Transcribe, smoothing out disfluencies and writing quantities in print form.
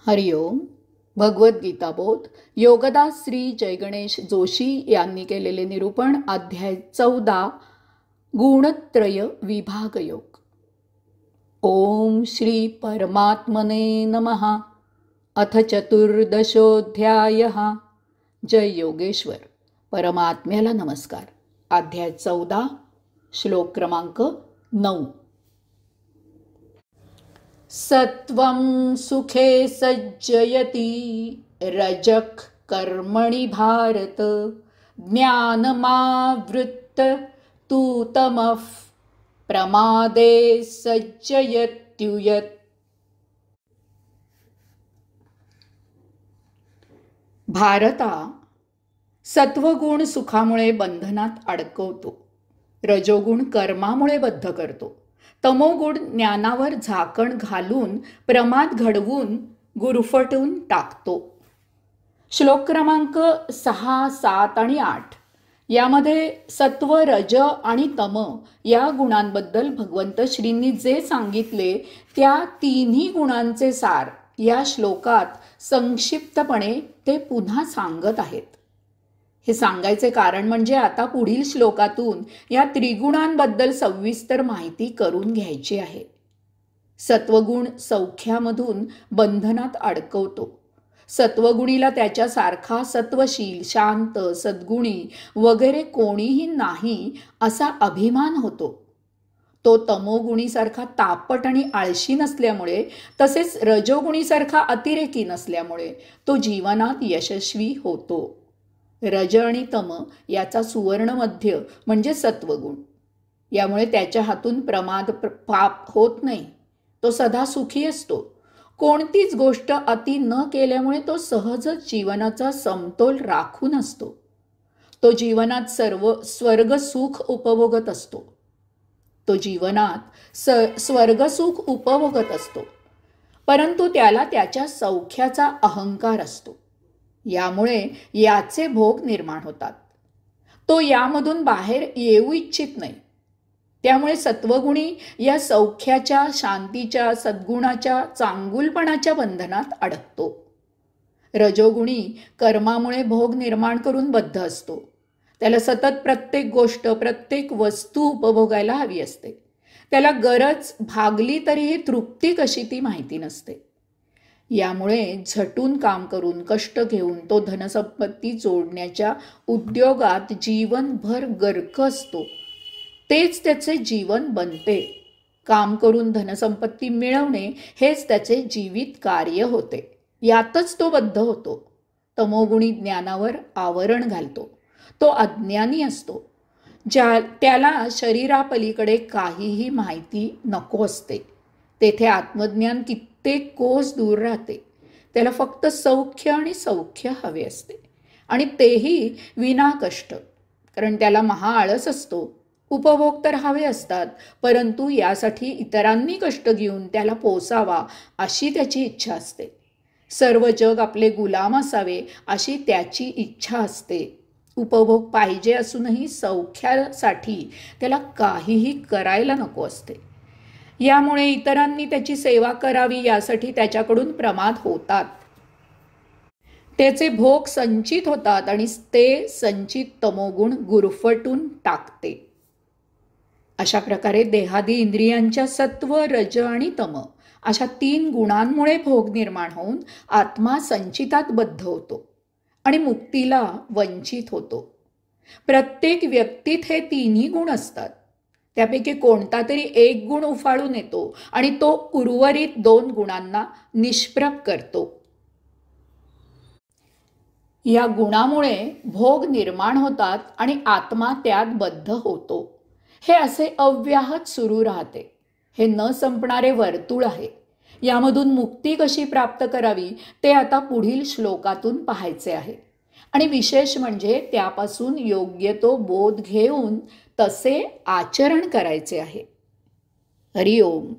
हरिओम. भगवद्गीता बोध योगदास श्री जयगणेश जोशी यांनी केलेले निरूपण. अध्याय 14 गुणत्रय विभाग योग. ओम श्री परमात्मने नमः. अथ चतुर्दशोऽध्यायः. जय योगेश्वर. परमात्म्याला नमस्कार. अध्याय 14 श्लोक क्रमांक 9. सत्वं सुखे सज्जयति रजः कर्मणि भारत ज्ञानमावृत्य तु तमः प्रमादे सज्जयत्युयत्. भारता, सत्वगुण सुखामुळे बंधनात अडकवतो, रजोगुण कर्मामुळे बद्ध करतो, तमोगुण ज्ञानावर झाकण घालून प्रमाद घडवून गुरफटून टाकतो. श्लोक क्रमांक 6, 7 आणि 8 यामध्ये सत्व, रज आणि तम या गुणांबद्दल भगवंत श्रींनी जे सांगितले त्या तिन्ही गुणांचे सार या श्लोकात संक्षिप्तपणे ते पुन्हा सांगत आहेत. हे सांगायचे कारण म्हणजे आता पुढील श्लोकातून या त्रिगुणांबद्दल सविस्तर माहिती करून घ्यायची आहे. सत्वगुण सौख्यामधून बंधनात अडकवतो. सत्वगुणीला त्याच्यासारखा सत्वशील, शांत, सद्गुणी वगैरे कोणीही नाही असा अभिमान होतो. तो तमोगुणीसारखा तापट आणि आळशी नसल्यामुळे, तसेच रजोगुणीसारखा अतिरेकी नसल्यामुळे तो जीवनात यशस्वी होतो. रज आणि तम याचा सुवर्ण मध्य म्हणजे सत्वगुण. यामुळे त्याच्या हातून प्रमाद, पाप होत नाही. तो सदा सुखी असतो. कोणतीच गोष्ट अति न केल्यामुळे तो सहजच जीवनाचा समतोल राखून असतो. तो जीवनात स्वर्ग सुख उपभोगत असतो. परंतु त्याला त्याच्या सौख्याचा अहंकार असतो. यामुळे याचे भोग निर्माण होतात. तो यामधून बाहेर येऊ इच्छित नाही. त्यामुळे सत्वगुणी या सौख्याच्या, शांतीच्या, सद्गुणाच्या, चांगुलपणाच्या बंधनात अडकतो. रजोगुणी कर्मामुळे भोग निर्माण करून बद्ध असतो. त्याला सतत प्रत्येक गोष्ट, प्रत्येक वस्तू उपभोगायला हवी असते. त्याला गरज भागली तरीही तृप्ती कशी ती माहिती नसते. यामुळे झटून काम करून, कष्ट घेऊन तो धनसंपत्ती जोडण्याच्या उद्योगात जीवनभर गर्क असतो. तेच त्याचे जीवन बनते. काम करून धनसंपत्ती मिळवणे हेच त्याचे जीवित कार्य होते. यातच तो बद्ध होतो. तमोगुणी ज्ञानावर आवरण घालतो. तो अज्ञानी असतो. त्याला शरीरापलीकडे काहीही माहिती नको असते. तेथे आत्मज्ञान कित्येक कोस दूर राहते. त्याला फक्त सौख्य आणि सौख्य हवे असते, आणि तेही विना कष्ट. कारण त्याला महाआळस असतो. उपभोग तर हवे असतात, परंतु यासाठी इतरांनी कष्ट घेऊन त्याला पोसावा अशी त्याची इच्छा असते. सर्व जग आपले गुलाम असावे अशी त्याची इच्छा असते. उपभोग पाहिजे असूनही सौख्यासाठी त्याला काहीही करायला नको असते. यामुळे इतरांनी त्याची सेवा करावी यासाठी त्याच्याकडून प्रमाद होतात. त्याचे भोग संचित होतात आणि ते संचित तमोगुण गुरफटून टाकते. अशा प्रकारे देहादी इंद्रियांच्या सत्व, रज आणि तम अशा 3 गुणांमुळे भोग निर्माण होऊन आत्मा संचितात बद्ध होतो आणि मुक्तीला वंचित होतो. प्रत्येक व्यक्तीत हे तिन्ही गुण असतात. त्यापैकी कोणता तरी एक गुण उफाळून येतो आणि तो उर्वरित 2 गुणांना निष्प्रभ करतो. या गुणामुळे भोग निर्माण होतात आणि आत्मा त्यात बद्ध होतो. हे असे अव्याहत सुरू राहते. हे न संपणारे वर्तुळ आहे. यामधून मुक्ती कशी प्राप्त करावी ते आता पुढील श्लोकातून पाहायचे आहे. आणि विशेष म्हणजे त्यापासून योग्य तो बोध घेऊन तसे आचरण करायचे आहे. हरिओम.